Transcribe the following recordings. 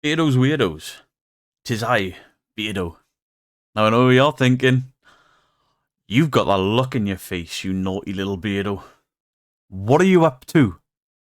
Beardos weirdos. 'Tis I, Beardo. Now I know what you're thinking. You've got that look in your face, you naughty little Beardo. What are you up to?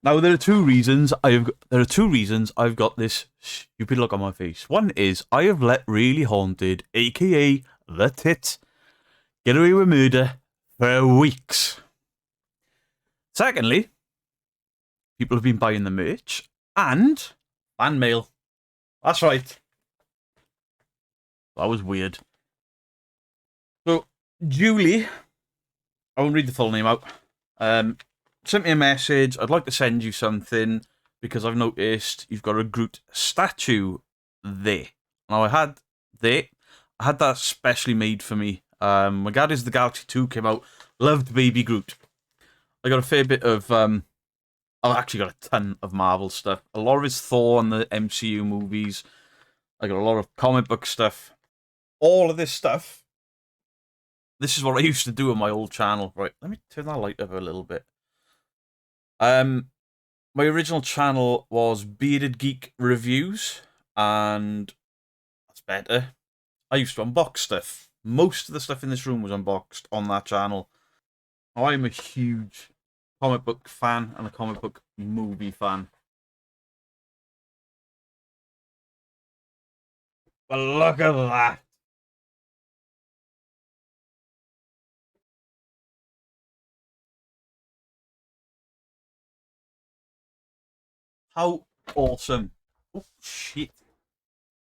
Now there are two reasons I've got this stupid look on my face. One is I have let Really Haunted, aka the Tit, get away with murder for weeks. Secondly, people have been buying the merch and fan mail. That's right. That was weird. So, Julie, I won't read the full name out, sent me a message. I'd like to send you something because I've noticed you've got a Groot statue there. Now, I had that specially made for me. My Guardians of the Galaxy 2 came out. Loved Baby Groot. I got a fair bit of, I've actually got a ton of Marvel stuff. A lot of it's Thor and the MCU movies. I got a lot of comic book stuff. All of this stuff. This is what I used to do on my old channel. Right, let me turn that light up a little bit. My original channel was Bearded Geek Reviews, and that's better. I used to unbox stuff. Most of the stuff in this room was unboxed on that channel. I'm a huge comic book fan and a comic book movie fan. But look at that. How awesome. Oh, shit.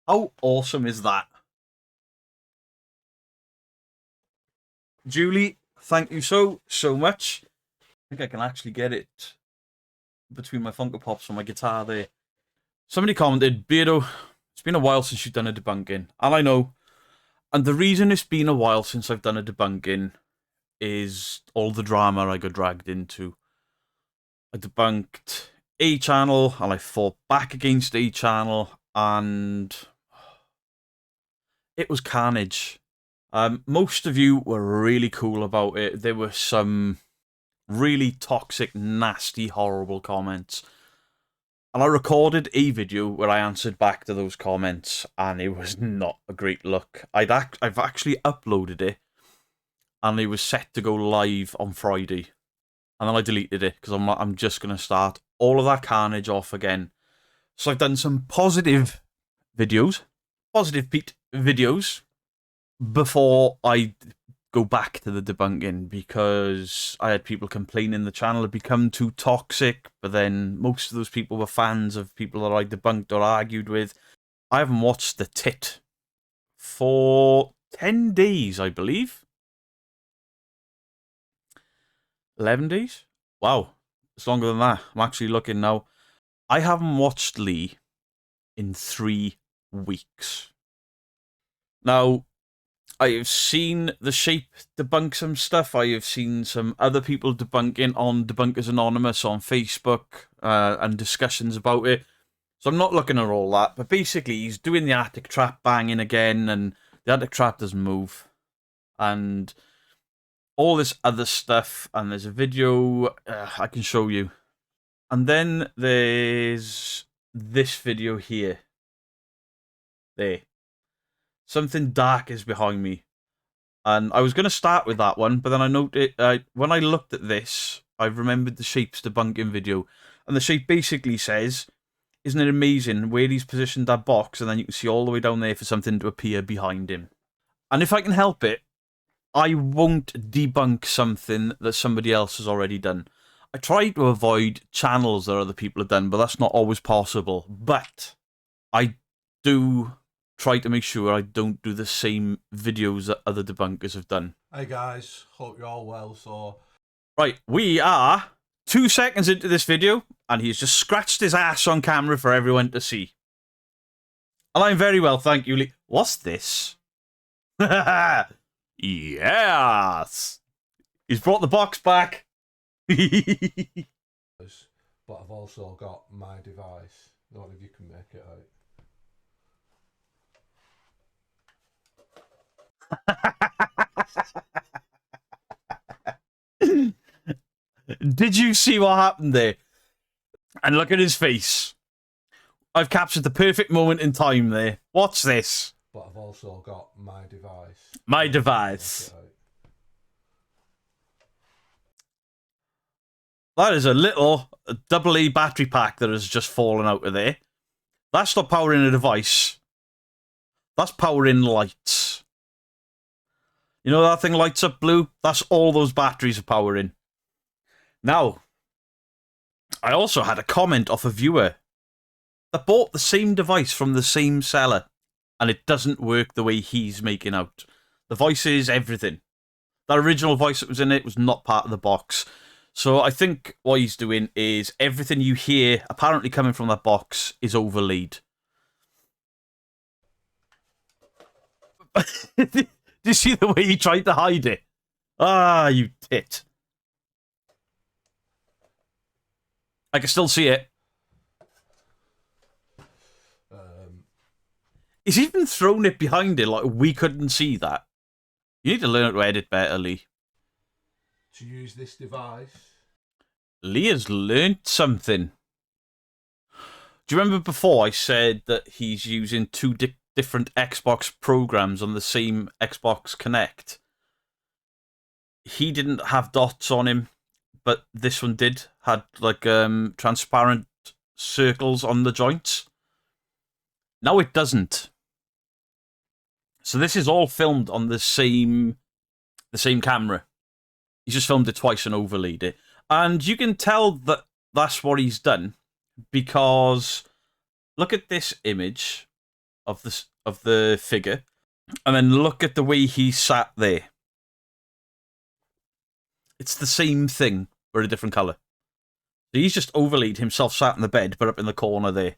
How awesome is that? Julie, thank you so much. I think I can actually get it between my Funko Pops and my guitar there. Somebody commented, Beardo, it's been a while since you've done a debunking. And I know. And the reason it's been a while since I've done a debunking is all the drama I got dragged into. I debunked a channel and I fought back against a channel and it was carnage. Most of you were really cool about it. There were some really toxic, nasty, horrible comments. And I recorded a video where I answered back to those comments, and it was not a great look. I've actually uploaded it, and it was set to go live on Friday. And then I deleted it, because I'm just going to start all of that carnage off again. So I've done some positive videos, Positive Pete videos, before I go back to the debunking, because I had people complaining the channel had become too toxic, but then most of those people were fans of people that I debunked or argued with. I haven't watched the Tit for 10 days, I believe. 11 days? Wow, it's longer than that. I'm actually looking now. I haven't watched Lee in 3 weeks. Now, I have seen The Shape debunk some stuff. I have seen some other people debunking on Debunkers Anonymous on Facebook and discussions about it. So I'm not looking at all that. But basically, he's doing the attic trap banging again, and the attic trap doesn't move. And all this other stuff. And there's a video I can show you. And then there's this video here. There. Something dark is behind me. And I was going to start with that one, but then I noted, when I looked at this, I remembered the Shape's debunking video. And the Shape basically says, isn't it amazing where he's positioned that box, and then you can see all the way down there for something to appear behind him. And if I can help it, I won't debunk something that somebody else has already done. I try to avoid channels that other people have done, but that's not always possible. But I do try to make sure I don't do the same videos that other debunkers have done. Hey guys, hope you're all well. So, right, we are 2 seconds into this video, and he's just scratched his ass on camera for everyone to see. And I'm very well, thank you, Lee. What's this? Yes! He's brought the box back. but I've also got my device. I don't know if you can make it out. Did you see what happened there? And look at his face. I've captured the perfect moment in time there. Watch this. But I've also got my device. My device. That is a little AA battery pack that has just fallen out of there. That's not powering a device. That's powering lights. You know that thing lights up blue? That's all those batteries are powering. Now, I also had a comment off a viewer that bought the same device from the same seller, and it doesn't work the way he's making out. The voices, everything. That original voice that was in it was not part of the box. So I think what he's doing is everything you hear apparently coming from that box is overlaid. Did you see the way he tried to hide it? Ah, you tit. I can still see it. He's even thrown it behind it like we couldn't see that. You need to learn how to edit better, Lee. To use this device. Lee has learnt something. Do you remember before I said that he's using two different Xbox programs on the same Xbox Connect? He didn't have dots on him, but this one did. Had like transparent circles on the joints. Now it doesn't. So this is all filmed on the same camera. He's just filmed it twice and overlaid it. And you can tell that that's what he's done because look at this image of the figure and then look at the way he sat there. It's the same thing, but a different colour. So he's just overlaid himself sat in the bed, but up in the corner there.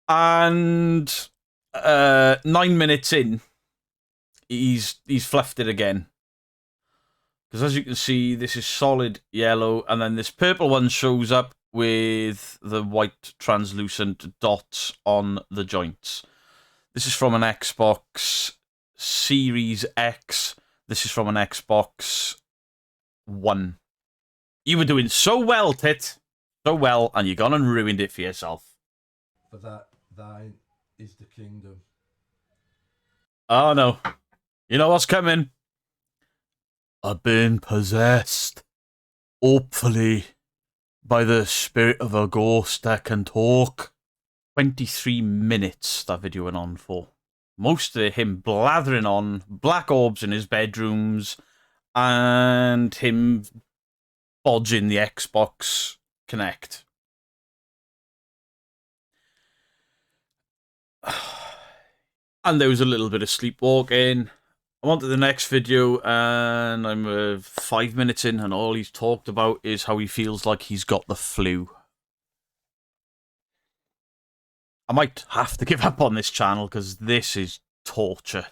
And 9 minutes in, he's fluffed it again. Because as you can see, this is solid yellow, and then this purple one shows up with the white translucent dots on the joints. This is from an Xbox Series X. This is from an Xbox One. You were doing so well, Tit. So well, and you gone and ruined it for yourself. For that, thine is the kingdom. Oh no. You know what's coming? I've been possessed. Hopefully, by the spirit of a ghost that can talk. 23 minutes that video went on for. Most of it him blathering on, black orbs in his bedrooms, and him bodging the Xbox Connect. And there was a little bit of sleepwalking. I'm on to the next video, and I'm 5 minutes in, and all he's talked about is how he feels like he's got the flu. I might have to give up on this channel, because this is torture.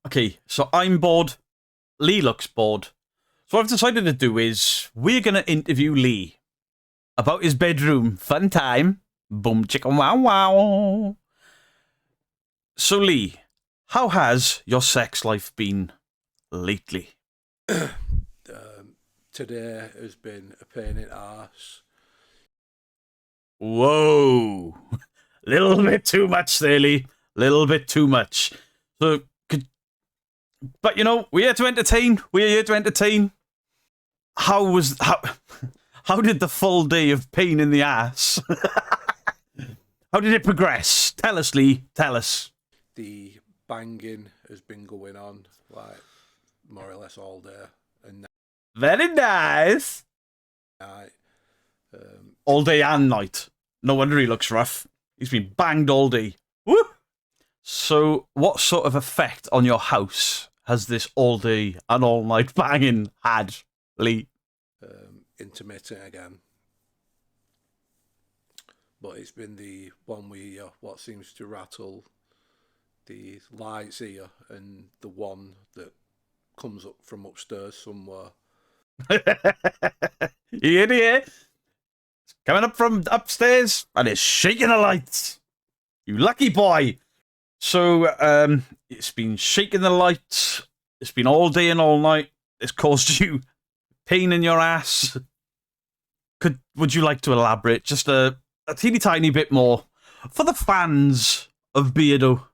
Okay, so I'm bored. Lee looks bored. So what I've decided to do is, we're going to interview Lee about his bedroom. Fun time. Boom, chicka, wow, wow. So Lee, how has your sex life been lately? Today has been a pain in the arse. Whoa. Little bit too much there, Lee. Little bit too much. So, but you know, we're here to entertain. We're here to entertain. How did the full day of pain in the ass? How did it progress? Tell us, Lee. Tell us. The banging has been going on, like, more or less all day and Very nice. night. All day and night. No wonder he looks rough. He's been banged all day. Woo! So, what sort of effect on your house has this all day and all night banging had, Lee? Intermittent again. But it's been the one where what seems to rattle the lights here and the one that comes up from upstairs somewhere. You idiot! It's coming up from upstairs and it's shaking the lights. You lucky boy. So, it's been shaking the lights. It's been all day and all night. It's caused you pain in your ass. Would you like to elaborate just a teeny tiny bit more? For the fans of Beardo.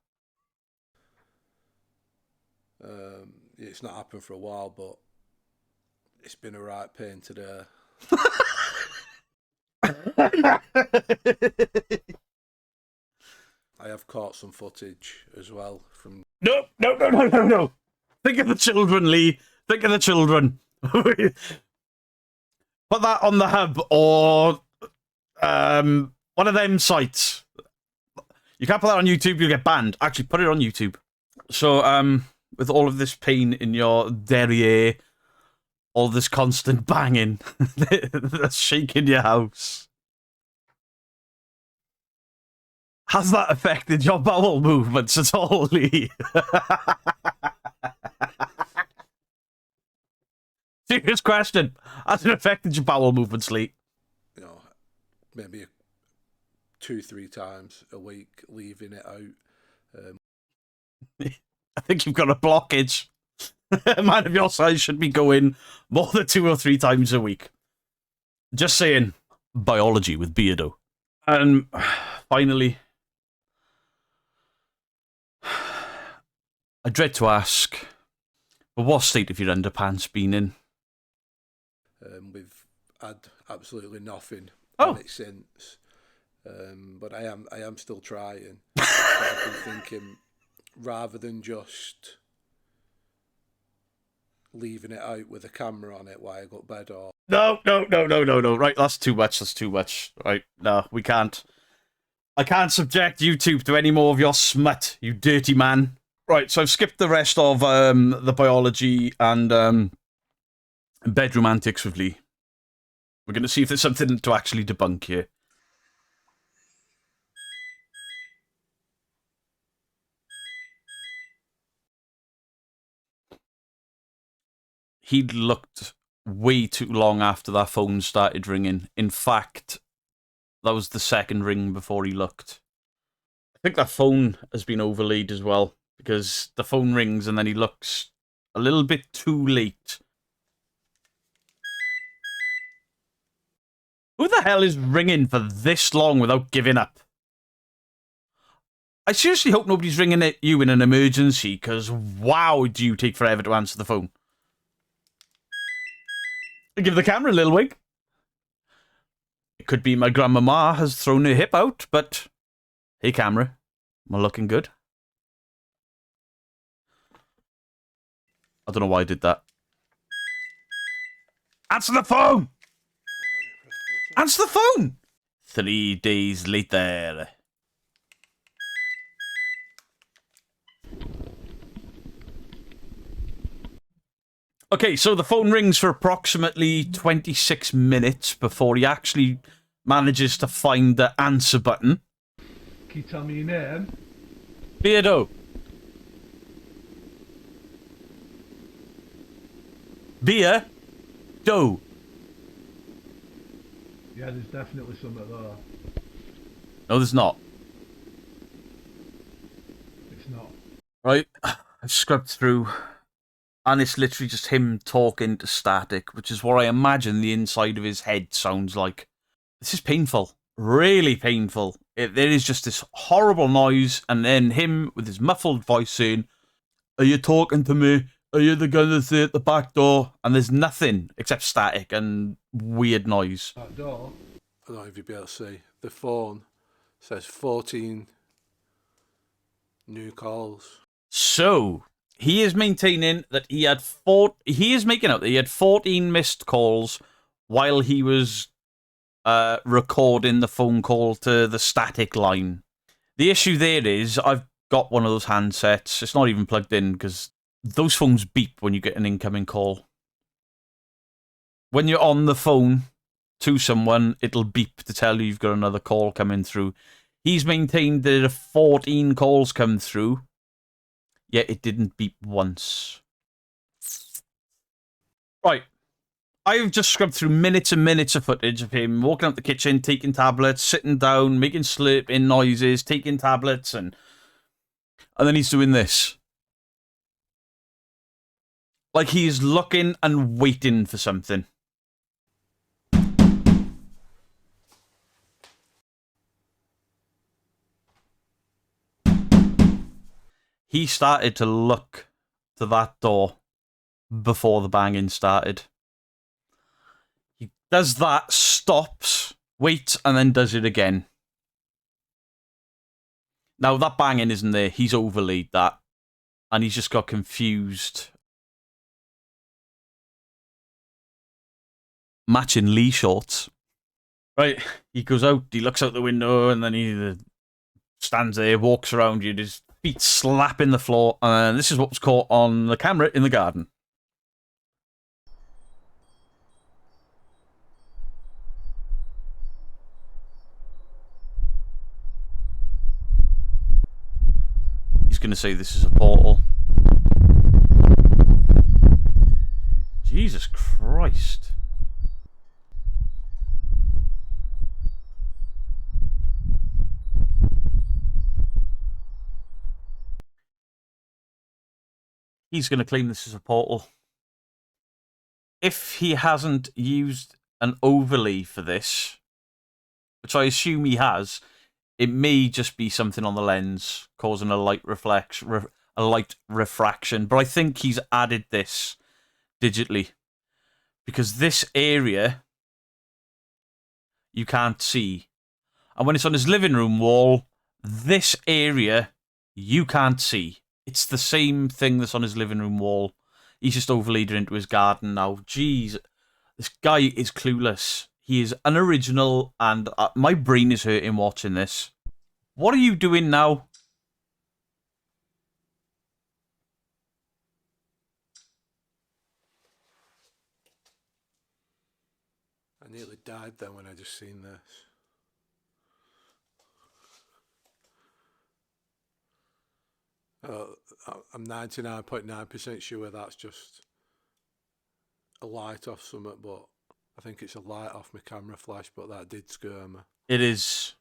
It's not happened for a while, but it's been a right pain today. I have caught some footage as well from... No. Think of the children, Lee. Think of the children. Put that on the hub or one of them sites. You can't put that on YouTube, you'll get banned. Actually, put it on YouTube. So, with all of this pain in your derriere, all this constant banging that's shaking your house, has that affected your bowel movements at all, Lee? Serious question. Has it affected your bowel movements, Lee? You know, maybe 2-3 times a week, leaving it out. I think you've got a blockage. A man of your size should be going more than 2 or 3 times a week. Just saying. Biology with Beardo. And finally, I dread to ask, but what state have your underpants been in? We've had absolutely nothing Oh. on it since. But I am still trying. I've been thinking, rather than just leaving it out with a camera on it while I got bed or... No. Right, that's too much. Right, no, we can't. I can't subject YouTube to any more of your smut, you dirty man. Right, so I've skipped the rest of the biology and bedroom antics with Lee. We're going to see if there's something to actually debunk here. He'd looked way too long after that phone started ringing. In fact, that was the second ring before he looked. I think that phone has been overlaid as well, because the phone rings and then he looks a little bit too late. Who the hell is ringing for this long without giving up? I seriously hope nobody's ringing at you in an emergency, because wow, do you take forever to answer the phone. Give the camera a little wink. It could be my grandmama has thrown her hip out, but hey, camera, am I looking good? I don't know why I did that. Answer the phone! Answer the phone! 3 days later. Okay, so the phone rings for approximately 26 minutes before he actually manages to find the answer button. Can you tell me your name? Beardo. Beer. Doe. Yeah, there's definitely something there. No, there's not. It's not. Right, I've scrubbed through, and it's literally just him talking to static, which is what I imagine the inside of his head sounds like. This is painful. Really painful. There is just this horrible noise, and then him with his muffled voice saying, "Are you talking to me? Are you the guy that's at the back door?" And there's nothing except static and weird noise. That door? I don't know if you'll be able to see. The phone says 14 new calls. So, he is maintaining that he is making out that he had 14 missed calls while he was recording the phone call to the static line. The issue there is, I've got one of those handsets. It's not even plugged in because those phones beep when you get an incoming call. When you're on the phone to someone, it'll beep to tell you you've got another call coming through. He's maintained that 14 calls come through, yet it didn't beep once. Right. I've just scrubbed through minutes and minutes of footage of him walking out the kitchen, taking tablets, sitting down, making slurping noises, taking tablets, and then he's doing this. Like he's looking and waiting for something. he started to look to that door before the banging started. He does that, stops, waits, and then does it again. Now, that banging isn't there. He's overlaid that. And he's just got confused. Matching Lee shorts. Right, he goes out, he looks out the window, and then he stands there, walks around you, his feet slapping the floor, and this is what was caught on the camera in the garden. He's going to say this is a portal. Jesus Christ. He's going to claim this is a portal. If he hasn't used an overlay for this, which I assume he has, it may just be something on the lens causing a light refraction. But I think he's added this digitally because this area you can't see, and when it's on his living room wall, this area you can't see. It's the same thing that's on his living room wall. He's just overlaid it into his garden now. Jeez, this guy is clueless. He is unoriginal, and my brain is hurting watching this. What are you doing now? I nearly died then when I just seen this. I'm 99.9% sure that's just a light off something, but I think it's a light off my camera flash, but that did scare me. It is.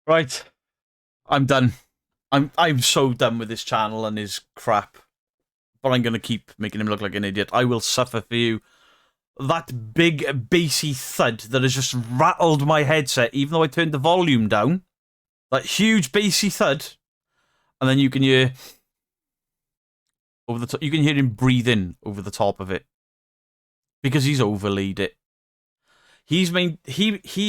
Right. I'm done. I'm so done with this channel and his crap. But I'm going to keep making him look like an idiot. I will suffer for you. That big bassy thud that has just rattled my headset, even though I turned the volume down. That huge bassy thud. And then you can hear over the top. You can hear him breathe in over the top of it. Because he's overlaid it. He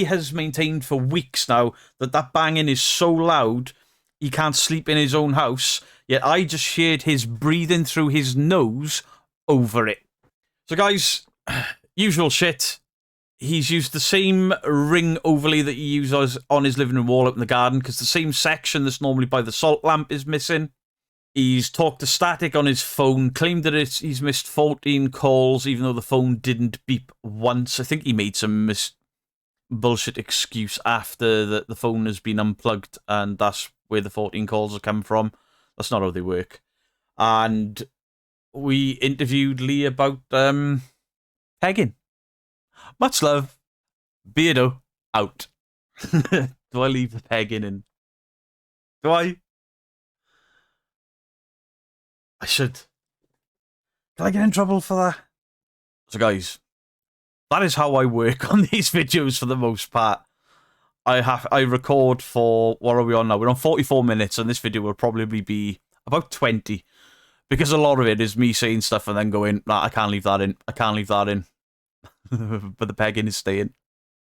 has maintained for weeks now that banging is so loud he can't sleep in his own house, yet I just heard his breathing through his nose over it. So guys, usual shit. He's used the same ring overlay that he uses on his living room wall up in the garden, because the same section that's normally by the salt lamp is missing. He's talked to static on his phone, claimed that he's missed 14 calls, even though the phone didn't beep once. I think he made some bullshit excuse after the phone has been unplugged, and that's where the 14 calls have come from. That's not how they work. And we interviewed Lee about pegging. Much love. Beardo out. Do I leave the pegging in? Do I? I should. Can I get in trouble for that? So guys, that is how I work on these videos for the most part. I record for, what are we on now? We're on 44 minutes, and this video will probably be about 20. Because a lot of it is me saying stuff and then going, nah, I can't leave that in. I can't leave that in. But the pegging is staying.